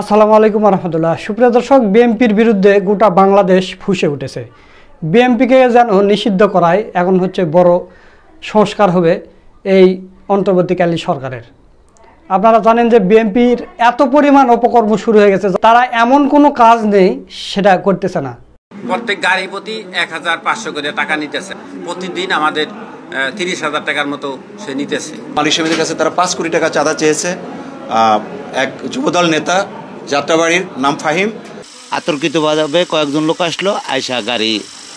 আসসালামু আলাইকুম রহমতুল্লাহ। সুপ্রিয় দর্শক, বিএনপির বিরুদ্ধে গোটা বাংলাদেশ ফুঁসে উঠেছে। বিএনপিকে যেন নিষিদ্ধ করায় এখন হচ্ছে বড় সংস্কার হবে এই অন্তর্বর্তীকালীন সরকারের। আপনারা জানেন যে বিএনপির এত পরিমাণ অপকর্ম শুরু হয়ে গেছে, তারা এমন কোনো কাজ নেই সেটা করতেছে না। প্রত্যেক গাড়ি প্রতি 1500 করে টাকা নিতেছে। প্রতিদিন আমাদের 30,000 টাকার মতো সে নিতেছে। মালিক সমিতির কাছে তারা 5 কোটি টাকা চাঁদা চেয়েছে। এক যুবদল নেতা যাত্রাবাড়ির নাম ফাহিম আতর্কিতভাবে কয়েকজন লোক আসলো, আয়সা গাড়ি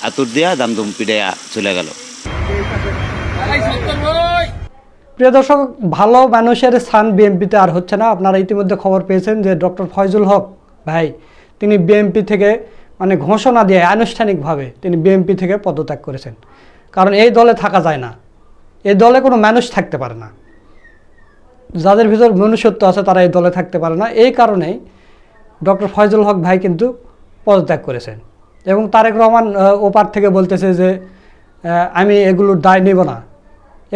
আতুর দিয়া দামদুম পিড়াইয়া চলে গেল। প্রিয় দর্শক, ভালো মানুষের স্থান বিএনপিতে আর হচ্ছে না। আপনারা ইতিমধ্যে খবর পেয়েছেন যে ডক্টর ফয়জুল হক ভাই তিনি বিএনপি থেকে ঘোষণা দিয়ে আনুষ্ঠানিকভাবে তিনি বিএনপি থেকে পদত্যাগ করেছেন। কারণ এই দলে থাকা যায় না, এই দলে কোনো মানুষ থাকতে পারে না। যাদের ভিতর মনুষ্যত্ব আছে তারা এই দলে থাকতে পারে না। এই কারণেই ডক্টর ফয়জুল হক ভাই কিন্তু পদত্যাগ করেছেন। এবং তারেক রহমান ওপার থেকে বলতেছে যে আমি এগুলোর দায় নেব না।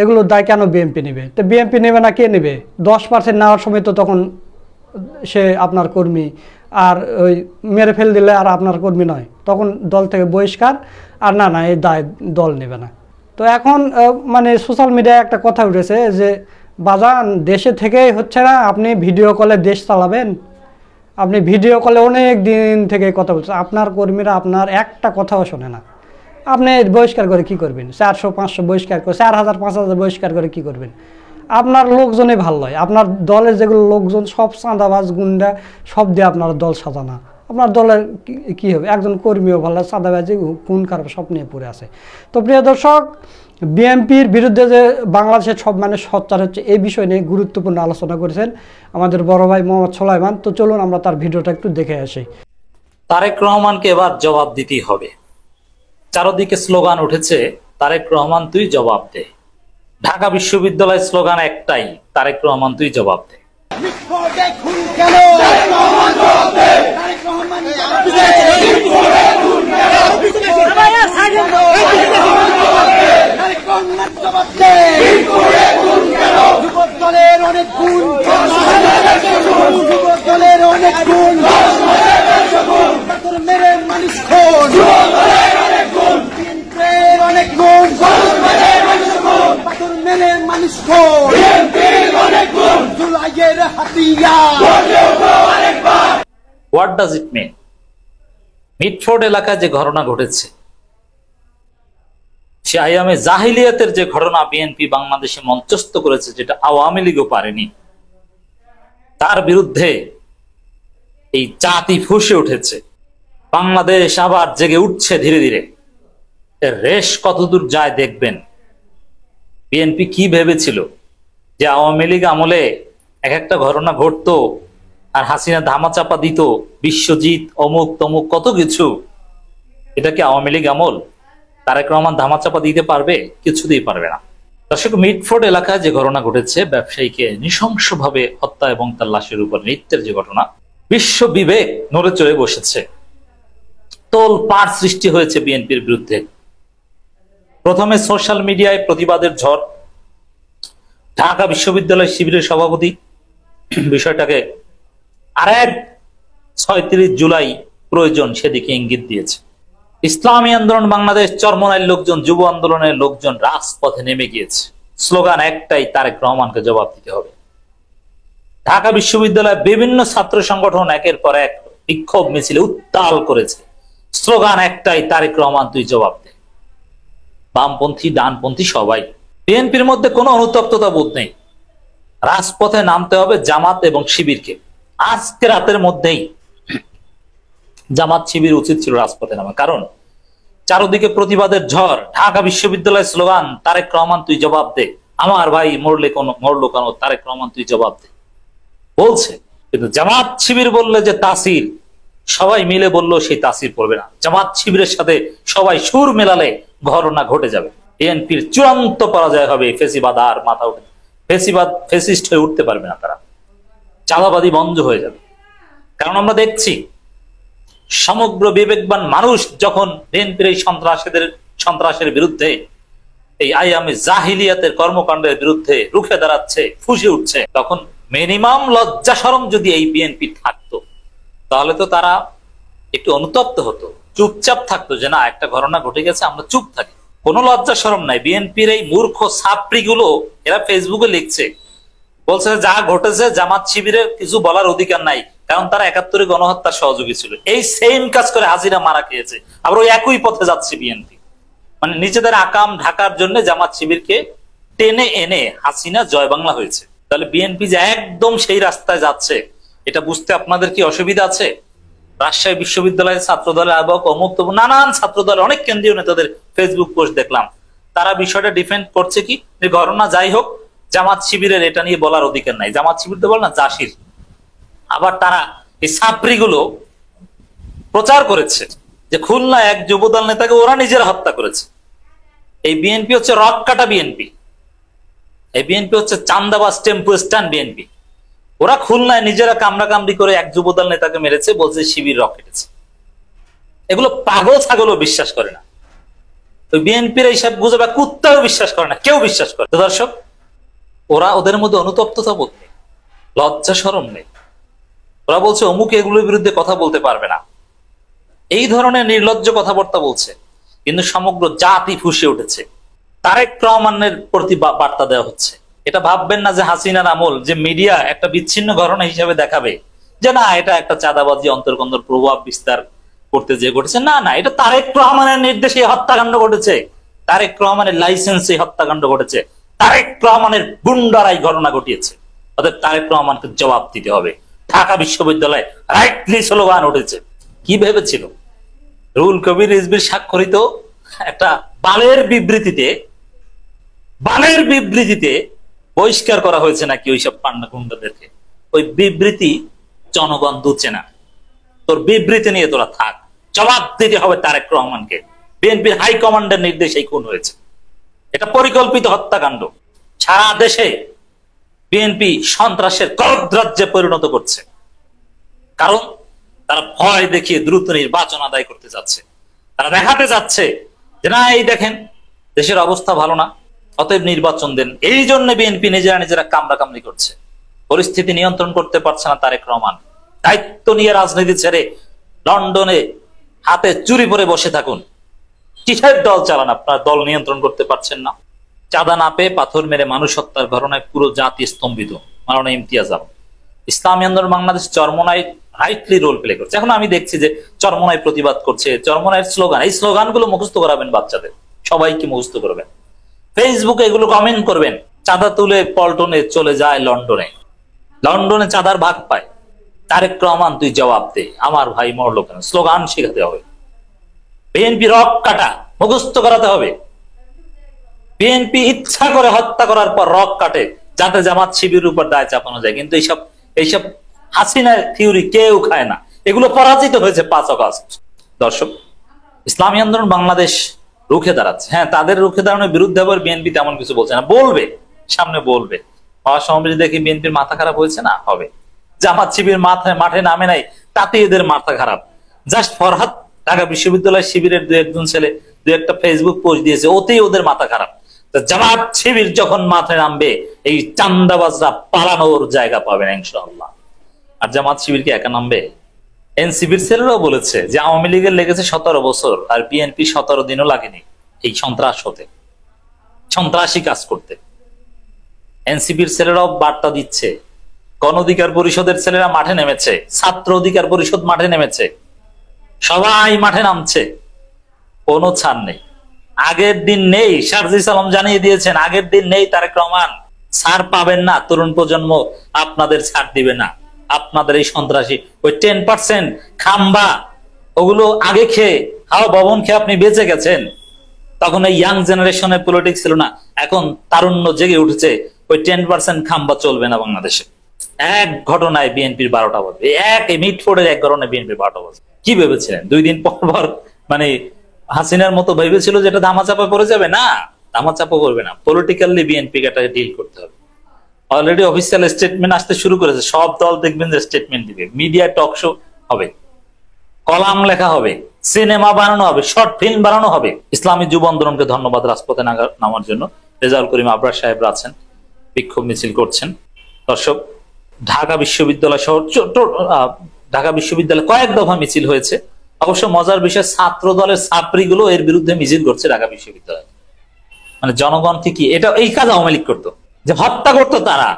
এগুলোর দায় কেন বিএনপি নেবে? তো বিএনপি নেবে না, কে নেবে? 10% নেওয়ার সময় তো তখন সে আপনার কর্মী, আর ওই মেরে ফেল দিলে আর আপনার কর্মী নয়, তখন দল থেকে বহিষ্কার। আর না এই দায় দল নেবে না। তো এখন সোশ্যাল মিডিয়ায় একটা কথা উঠেছে যে বাজান দেশে থেকেই হচ্ছে না, আপনি ভিডিও কলে দেশ চালাবেন। আপনি ভিডিও কলে অনেক দিন থেকে কথা বলছেন, আপনার কর্মীরা আপনার একটা কথাও শোনে না। আপনি বহিষ্কার করে কি করবেন? 400-500 বহিষ্কার করে, 4,000-5,000 বহিষ্কার করে কি করবেন? আপনার লোকজনই ভালো নয়। আপনার দলের যেগুলো লোকজন সব চাঁদাবাজ গুন্ডা, সব দিয়ে আপনার দল সাজানা। আপনার দলের কি হবে? একজন কর্মীও ভালো, চাঁদাবাজি খুন খারাপ সব নিয়ে পড়ে আছে। তো প্রিয় দর্শক, বিএনপির বিরুদ্ধে যে বাংলাদেশের সব মানুষ সোচ্চার হচ্ছে, এই বিষয় নিয়ে গুরুত্বপূর্ণ আলোচনা করেছেন আমাদের বড় ভাই মোহাম্মদ সোলাইমান। তো চলুন আমরা তার ভিডিওটা একটু দেখে আসি। তারেক রহমানকে এবার জবাব দিতেই হবে। চারদিকে স্লোগান উঠেছে, তারেক রহমান তুই জবাব দে। ঢাকা বিশ্ববিদ্যালয় স্লোগান একটাই, তারেক রহমান তুই জবাব দে। What does it mean? Mitford এলাকায় যে ঘটনা ঘটেছে, সে আইয়ামে জাহিলিয়াতের যে ঘটনা বিএনপি বাংলাদেশে মঞ্চস্থ করেছে, যেটা আওয়ামী লীগও পারেনি, তার বিরুদ্ধে এই জাতি ফুঁসে উঠেছে। বাংলাদেশ আবার জেগে উঠছে ধীরে ধীরে। এর রেশ কতদূর যায় দেখবেন। বিএনপি কি ভেবেছিল যে আওয়ামী লীগ আমলে এক একটা ঘটনা ঘটতো আর হাসিনা ধামাচাপা দিত, বিশ্বজিৎ অমুক তমুক কত কিছু। এটা কি আওয়ামী লীগ আমল? তারেক রহমান ধামাচাপা দিতে পারবে? কিছুতেই পারবে না। দর্শক, মিটফোর্ড এলাকায় যে ঘটনা ঘটেছে, ব্যবসায়ীকে নৃশংসভাবে হত্যা এবং তার লাশের উপর নৃত্যের যে ঘটনা, বিশ্ব বিবেক নড়ে চড়ে বসেছে। তোল পাড় সৃষ্টি হয়েছে বিএনপির বিরুদ্ধে। প্রথমে সোশ্যাল মিডিয়ায় প্রতিবাদের ঝড়। ঢাকা বিশ্ববিদ্যালয় শিবিরের সভাপতি বিষয়টাকে আরেক 36 জুলাই প্রয়োজন সেদিকে ইঙ্গিত দিয়েছে। ইসলামী আন্দোলন বাংলাদেশ, চরমনাইয়ের লোকজন, যুব আন্দোলনের লোকজন রাজপথে নেমে গিয়েছে। স্লোগান একটাই, তারেক রহমানকে জবাব দিতে হবে। ঢাকা বিশ্ববিদ্যালয়ে বিভিন্ন ছাত্র সংগঠন একের পর এক বিক্ষোভ মিছিলে উত্তাল করেছে। স্লোগান একটাই, তারেক রহমান তুই জবাব দে। বামপন্থী ডানপন্থী সবাই। বিএনপির মধ্যে কোনো অনুতপ্ততা বোধ নেই। রাজপথে নামতে হবে জামাত এবং শিবিরকে। আজকে রাতের মধ্যেই জামাত শিবির উচিত ছিল রাজপথে নামা। কারণ চারদিকে প্রতিবাদের ঝড়। ঢাকা বিশ্ববিদ্যালয় স্লোগান, তারেক রহমান তুই জবাব দে। আমার ভাই মরলো কেন, তারেক রহমান তুই জবাব দে বলছে। কিন্তু জামাত শিবির বললে যে তাসির, সবাই মিলে বললো সেই তাসির পড়বে না। জামাত শিবিরের সাথে সবাই সুর মেলালে ঘটনা ঘটে যাবে। বিএনপির চূড়ান্ত পরাজয় হবে। ফেসিবাদ আর মাথা উঠে, ফেসিস্ট হয়ে উঠতে পারবে না তারা। চাঁদাবাদী বন্ধ হয়ে যাবে। কারণ আমরা দেখছি সমগ্র বিবেকবান মানুষ যখন বিএনপির এই সন্ত্রাসের বিরুদ্ধে, এই আইয়ামে জাহিলিয়াতের কর্মকাণ্ডের বিরুদ্ধে রুখে দাঁড়াচ্ছে, ফুঁসে উঠছে, তখন মিনিমাম লজ্জা শরম যদি এই বিএনপি থাকতো, তাহলে তো তারা একটু অনুতপ্ত হতো, চুপচাপ থাকতো যে না একটা ঘটনা ঘটে গেছে আমরা চুপ থাকি। কোনো লজ্জা শরম নাই। বিএনপির এই মূর্খ ছাত্রী গুলো এরা ফেসবুকে লিখছে, বলছে যা ঘটেছে জামাত শিবিরের কিছু বলার অধিকার নাই, কারণ তারা ৭১ গণহত্যার সহযোগী ছিল। এই সেম কাজ করে হাসিনা মারা খেয়েছে, আবার ওই একই পথে যাচ্ছে বিএনপি। মানে নিজেদের আকাম ঢাকার জন্য জামাত শিবিরকে টেনে এনে হাসিনা জয় বাংলা হয়েছে। তাহলে বিএনপি যে একদম সেই রাস্তায় যাচ্ছে, এটা বুঝতে আপনাদের কি অসুবিধা আছে? রাজশাহী বিশ্ববিদ্যালয়ের ছাত্র দলের আহ্বায়ক অমুক তমুক নানান ছাত্র দলের অনেক কেন্দ্রীয় নেতাদের ফেসবুক পোস্ট দেখলাম, তারা বিষয়টা ডিফেন্ড করছে কি যে ঘটনা যাই হোক জামাত শিবিরের এটা নিয়ে বলার অধিকার নাই। জামাত শিবির তো বল না, জাসির। আবার তারা এই ছাত্রীগুলো প্রচার করেছে যে খুলনা এক যুবদল নেতাকে ওরা নিজেরা হত্যা করেছে। এই বিএনপি হচ্ছে রক কাটা বিএনপি, এই বিএনপি হচ্ছে চান্দাবাজ টেম্পো স্ট্যান্ড বিএনপি। ওরা খুলনায় নিজেরা কামড়াকামড়ি করে এক যুবদল নেতাকে মেরেছে, বলছে শিবির রক কেটেছে। এগুলো পাগল ছাগলও বিশ্বাস করে না, ওই বিএনপির এইসব গুজব কুত্তাও বিশ্বাস করে না, কেউ বিশ্বাস করে। তো দর্শক, ওরা ওদের মধ্যে অনুতপ্ততা বোধ নেই, লজ্জা শরম নেই। ওরা বলছে অমুক এগুলোর বিরুদ্ধে কথা বলতে পারবে না, এই ধরনের নির্লজ্জ কথাবার্তা বলছে। কিন্তু সমগ্র জাতি ফুঁসে উঠেছে। তারেক রহমানের প্রতি বার্তা দেওয়া হচ্ছে। এটা ভাববেন না যে হাসিনার আমল, যে মিডিয়া একটা বিচ্ছিন্ন ঘটনা হিসেবে দেখাবে যে না এটা একটা চাঁদাবাজি অন্তর্কন্দর প্রভাব বিস্তার করতে যে ঘটেছে। না না, এটা তারেক রহমানের নির্দেশে হত্যাকাণ্ড ঘটেছে, তারেক রহমানের লাইসেন্সে হত্যাকাণ্ড ঘটেছে, তারেক রহমানের গুন্ডারাই ঘটনা ঘটিয়েছে। অর্থাৎ তারেক রহমানকে জবাব দিতে হবে। ঢাকা বিশ্ববিদ্যালয়ে রাইটলি স্লোগান উঠেছে। কি ভেবেছিল রুহুল কবির রিজভির স্বাক্ষরিত একটা বালের বিবৃতিতে বহিষ্কার করা হয়েছে নাকি ওইসব পান্ডা গুন্ডাদেরকে? ওই বিবৃতি জনগণ দুচ্ছে না। তোর বিবৃতি নিয়ে তোরা থাক, জবাব দিতে হবে তারেক রহমানকে। বিএনপির হাইকমান্ডের নির্দেশেই খুন হয়েছে, এটা পরিকল্পিত হত্যাকাণ্ড। সারা দেশে বিএনপি সন্ত্রাসের করদ্রাজ্যে পরিণত করছে, কারণ তারা ভয় দেখিয়ে দ্রুত নির্বাচন আদায় করতে যাচ্ছে। তারা দেখাতে যাচ্ছে যে না এই দেখেন দেশের অবস্থা ভালো না, অতএব নির্বাচন দেন। এই জন্য বিএনপি নিজেরা কামড়াকামড়ি করছে। পরিস্থিতি নিয়ন্ত্রণ করতে পারছে না তারেক রহমান। দায়িত্ব নিয়ে রাজনীতি ছেড়ে লন্ডনে হাতে চুরি পরে বসে থাকুন। কিসের দল চালান? আপনার দল নিয়ন্ত্রণ করতে পারছেন না। চাঁদা না পেয়ে পাথর মেরে মানুষ হত্যার ঘটনায় পুরো জাতি স্তম্ভিত। মাওলানা Imtiaz Alam. Islami Andolan Bangladesh Charmonai rightly role play করছে। এখন আমি দেখছি যে চরমোনাই প্রতিবাদ করছে, চরমোনাইয়ের স্লোগান, এই স্লোগানগুলো মুখস্থ করাবেন বাচ্চাদের, সবাইকে মুখস্থ করবেন, ফেসবুকে এগুলো কমেন্ট করবেন। চাঁদা তুলে পল্টনে চলে যায় লন্ডনে, লন্ডনে চাঁদার ভাগ পায়। তারেক রহমান তুই জবাব দে, আমার ভাই মরলো কেন? স্লোগান শেখাতে হবে। বিএনপি রক কাটা মুখস্থ করাতে হবে। বিএনপি ইচ্ছা করে হত্যা করার পর রক কাটে যাতে জামাত শিবিরের উপর দায় চাপানো যায়। কিন্তু এইসব হাসিনা থিওরি কেউ খায় না, এগুলো পরাজিত হয়েছে 5 আগস্ট। দর্শক, ইসলামী আন্দোলন বাংলাদেশ রুখে দাঁড়াচ্ছে। হ্যাঁ, তাদের রুখে দাঁড়ানোর বিরুদ্ধে আবার বিএনপি তেমন কিছু বলছে না, বলবে সামনে, বলবে। মহাসমাবেশ দেখে বিএনপির মাথা খারাপ হয়েছে না? হবে। জামাত শিবির মাঠে নামে নাই, তাতে এদের মাথা খারাপ। জাস্ট ফরহাদ ঢাকা বিশ্ববিদ্যালয় শিবিরের 2-1 ছেলে 2-1টা ফেসবুক পোস্ট দিয়েছে, ওতেই ওদের মাথা খারাপ। জামাত শিবির যখন মাথায় নামবে এই চান্দাবাজরা পালানোর জায়গা পাবে না ইনশাআল্লাহ। আর জামাত শিবির কি একা নামবে? এনসিপির ছেলেরাও বলেছে যে আওয়ামী লীগের লেগেছে 17 বছর, আর বিএনপি 17 দিনও লাগেনি এই সন্ত্রাস হতে, সন্ত্রাসী কাজ করতে। এনসিপির ছেলেরাও বার্তা দিচ্ছে, গণ অধিকার পরিষদের ছেলেরা মাঠে নেমেছে, ছাত্র অধিকার পরিষদ মাঠে নেমেছে, সবাই মাঠে নামছে, কোনো ছাড় নেই। আগের দিন নেই, শারজিস আলম জানিয়ে দিয়েছেন আগের দিন নেই। তারেক রহমান ছাড় পাবেন না, তরুণ প্রজন্ম আপনাদের ছাড় দিবে না। আপনাদের এই সন্ত্রাসী ওই 10% খাম্বা ওগুলো আগে খেয়ে, হাওয়া ভবন খেয়ে আপনি বেঁচে গেছেন। তখন এই ইয়াং জেনারেশনের পলিটিক্স ছিল না, এখন তারুণ্য জেগে উঠেছে। ওই 10% খাম্বা চলবে না বাংলাদেশে। এক ঘটনায় বিএনপির 12টা বাজবে, এক মিটফোর্ডের এক ঘটনায় বিএনপির 12টা বাজবে। কি ভেবেছিলেন 2 দিন পর মানে হাসিনার মতো ভেবেছিল যেটা ধামাচাপা পড়ে যাবে? না, ধামাচাপা করবে না। পলিটিক্যালি বিএনপিকে একটা ডিল করতে হবে। অলরেডি অফিসিয়াল স্টেটমেন্ট আসতে শুরু করেছে, সব দল দেখবেন যে স্টেটমেন্ট দিবে, মিডিয়া টক শো হবে, কলাম লেখা হবে, সিনেমা বানানো হবে, শর্ট ফিল্ম বানানো হবে। ইসলামী যুব আন্দোলনকে ধন্যবাদ রাজপথে নামার জন্য। রেজাউল করিম আবরার সাহেবরা আছেন, বিক্ষোভ মিছিল করছেন। দর্শক, ঢাকা বিশ্ববিদ্যালয় সহ ঢাকা বিশ্ববিদ্যালয়ে কয়েক দফা মিছিল হয়েছে। অবশ্য মজার বিষয়, ছাত্র দলের ছাত্রীগুলো এর বিরুদ্ধে মিছিল করছে ঢাকা বিশ্ববিদ্যালয়ে। মানে জনগণকে কি এটা, এই কাজ আওয়ামী লীগ করতো, যে হত্যা করতো তারা,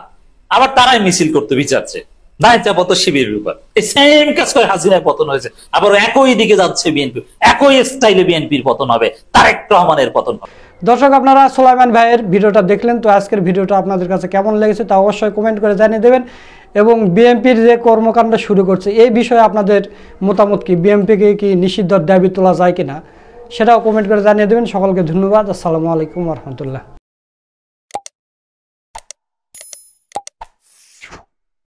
আবার তারাই মিছিল করতো বিচারছে দায়িত্বপত্র শিবিরের উপর। এই সেম কাজ করে হাসিনার পতন হয়েছে, আবার একই দিকে যাচ্ছে বিএনপি, একই স্টাইলে বিএনপির পতন হবে, তারেক রহমানের পতন হবে। দর্শক, আপনারা সুলাইমান ভাইয়ের ভিডিওটা দেখলেন, তো আজকের ভিডিওটা আপনাদের কাছে কেমন লেগেছে তা অবশ্যই কমেন্ট করে জানিয়ে দেবেন। এবং বিএনপির যে কর্মকাণ্ড শুরু করছে এই বিষয়ে আপনাদের মতামত কি, বিএনপিকে কি নিষিদ্ধ দাবি তোলা যায় কিনা সেটাও কমেন্ট করে জানিয়ে দেবেন। সকলকে ধন্যবাদ। আসসালামু আলাইকুম রহমতুল্লাহ।